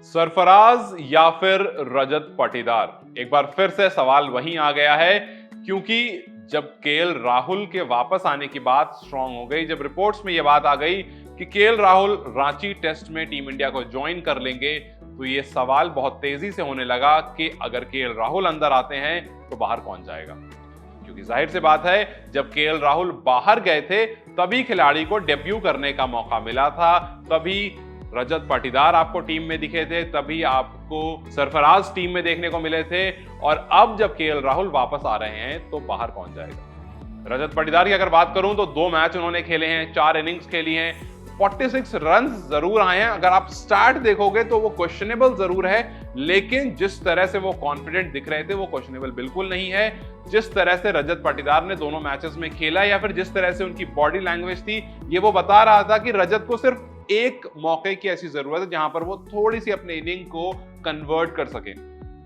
सरफराज या फिर रजत पाटीदार, एक बार फिर से सवाल वहीं आ गया है क्योंकि जब केएल राहुल के वापस आने की बात स्ट्रांग हो गई, जब रिपोर्ट्स में यह बात आ गई कि केएल राहुल रांची टेस्ट में टीम इंडिया को ज्वाइन कर लेंगे, तो ये सवाल बहुत तेजी से होने लगा कि अगर केएल राहुल अंदर आते हैं तो बाहर कौन जाएगा। क्योंकि जाहिर सी बात है, जब केएल राहुल बाहर गए थे तभी खिलाड़ी को डेब्यू करने का मौका मिला था, तभी रजत पाटीदार आपको टीम में दिखे थे, तभी आपको सरफराज टीम में देखने को मिले थे। और अब जब केएल राहुल वापस आ रहे हैं तो बाहर कौन जाएगा। रजत पाटीदार की अगर बात करूं तो 2 मैच उन्होंने खेले हैं, 4 इनिंग्स खेली हैं, 46 रन जरूर आए हैं। अगर आप स्टार्ट देखोगे तो वो क्वेश्चनेबल जरूर है, लेकिन जिस तरह से वो कॉन्फिडेंट दिख रहे थे वो क्वेश्चनेबल बिल्कुल नहीं है। जिस तरह से रजत पाटीदार ने दोनों मैचेस में खेला या फिर जिस तरह से उनकी बॉडी लैंग्वेज थी, ये वो बता रहा था कि रजत को सिर्फ एक मौके की ऐसी जरूरत है जहां पर वो थोड़ी सी अपने इनिंग को कन्वर्ट कर सके,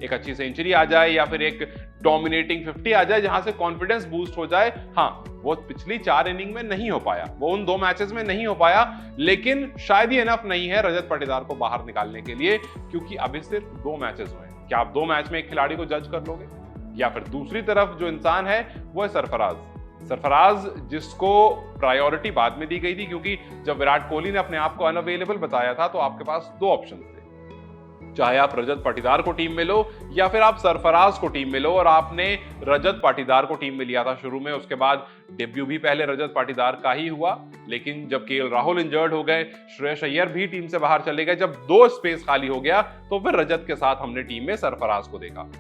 एक अच्छी सेंचुरी आ जाए या फिर एक डोमिनेटिंग 50 आ जाए जहां से कॉन्फिडेंस बूस्ट हो जाए। हाँ, वो पिछली 4 इनिंग में नहीं हो पाया, वो उन 2 मैचेस में नहीं हो पाया, लेकिन शायद ये इनफ नहीं है रजत पाटीदार को बाहर निकालने के लिए, क्योंकि अभी सिर्फ 2 मैचेस हुए हैं। क्या आप 2 मैच में एक खिलाड़ी को जज कर लोगे? या फिर दूसरी तरफ जो इंसान है वो है सरफराज, जिसको प्रायोरिटी बाद में दी गई थी, क्योंकि जब विराट कोहली ने अपने आप को अनअवेलेबल बताया था तो आपके पास 2 ऑप्शन थे, चाहे आप रजत पाटीदार को टीम में लो या फिर आप सरफराज को टीम में लो। और आपने रजत पाटीदार को टीम में लिया था शुरू में, उसके बाद डेब्यू भी पहले रजत पाटीदार का ही हुआ, लेकिन जब केएल राहुल इंजर्ड हो गए, श्रेयस अय्यर भी टीम से बाहर चले गए, जब 2 स्पेस खाली हो गया तो फिर रजत के साथ हमने टीम में सरफराज को देखा।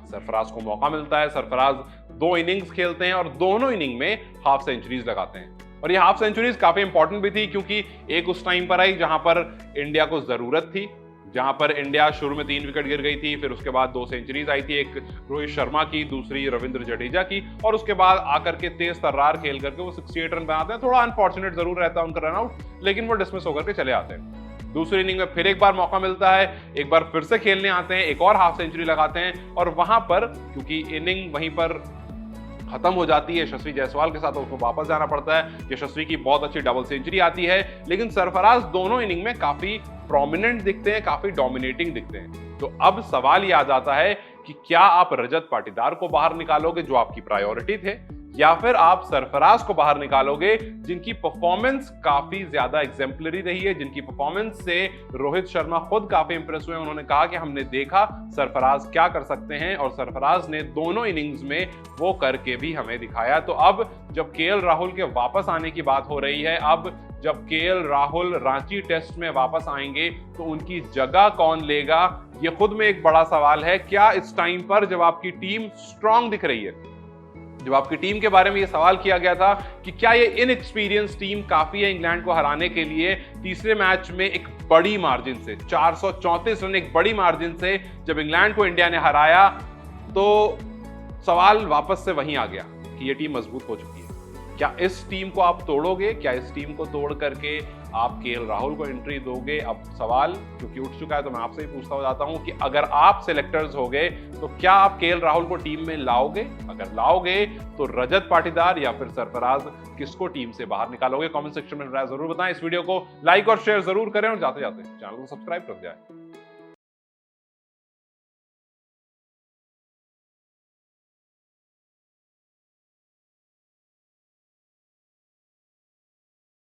सरफराज को मौका मिलता है, सरफराज 2 इनिंग्स खेलते हैं और दोनों इनिंग में हाफ सेंचुरीज लगाते हैं। और ये हाफ सेंचुरीज काफी इंपॉर्टेंट भी थी, क्योंकि एक उस टाइम पर आई जहां पर इंडिया को जरूरत थी, जहां पर इंडिया शुरू में 3 विकेट गिर गई थी, फिर उसके बाद 2 सेंचुरीज आई थी, एक रोहित शर्मा की, दूसरी रविंद्र जडेजा की, और उसके बाद आकर के तेज तर्रार खेल करके वो 68 रन बनाते हैं। थोड़ा अनफॉर्चुनेट जरूर रहता है उनका रनआउट, लेकिन वो डिसमिस होकर के चले आते हैं। दूसरी इनिंग में फिर एक बार मौका मिलता है, एक बार फिर से खेलने आते हैं, एक और हाफ सेंचुरी लगाते हैं, और वहां पर क्योंकि इनिंग वहीं पर खत्म हो जाती है यशस्वी जायसवाल के साथ, तो उसको वापस जाना पड़ता है। यशस्वी की बहुत अच्छी डबल सेंचुरी आती है, लेकिन सरफराज दोनों इनिंग में काफी प्रोमिनेंट दिखते हैं, काफी डोमिनेटिंग दिखते हैं। तो अब सवाल ये आ जाता है कि क्या आप रजत पाटीदार को बाहर निकालोगे जो आपकी प्रायोरिटी थे, या फिर आप सरफराज को बाहर निकालोगे जिनकी परफॉर्मेंस काफी ज्यादा एग्जेम्पलरी रही है, जिनकी परफॉर्मेंस से रोहित शर्मा खुद काफी इंप्रेस हुए। उन्होंने कहा कि हमने देखा सरफराज क्या कर सकते हैं, और सरफराज ने दोनों इनिंग्स में वो करके भी हमें दिखाया। तो अब जब केएल राहुल के वापस आने की बात हो रही है, अब जब केएल राहुल रांची टेस्ट में वापस आएंगे तो उनकी जगह कौन लेगा, ये खुद में एक बड़ा सवाल है। क्या इस टाइम पर जब आपकी टीम स्ट्रांग दिख रही है, जब आपकी टीम के बारे में यह सवाल किया गया था कि क्या ये इनएक्सपीरियंस टीम काफी है इंग्लैंड को हराने के लिए, तीसरे मैच में एक बड़ी मार्जिन से 434 रन, एक बड़ी मार्जिन से जब इंग्लैंड को इंडिया ने हराया, तो सवाल वापस से वहीं आ गया कि ये टीम मजबूत हो चुकी है। क्या इस टीम को आप तोड़ोगे? क्या इस टीम को तोड़ करके आप केएल राहुल को एंट्री दोगे? अब सवाल क्योंकि उठ चुका है तो मैं आपसे ही पूछता हो जाता हूं कि अगर आप सिलेक्टर्स हो गए तो क्या आप केएल राहुल को टीम में लाओगे? अगर लाओगे तो रजत पाटीदार या फिर सरफराज, किसको टीम से बाहर निकालोगे? कमेंट सेक्शन में जरूर बताएं। इस वीडियो को लाइक और शेयर जरूर करें, और जाते जाते चैनल को सब्सक्राइब कर जाए।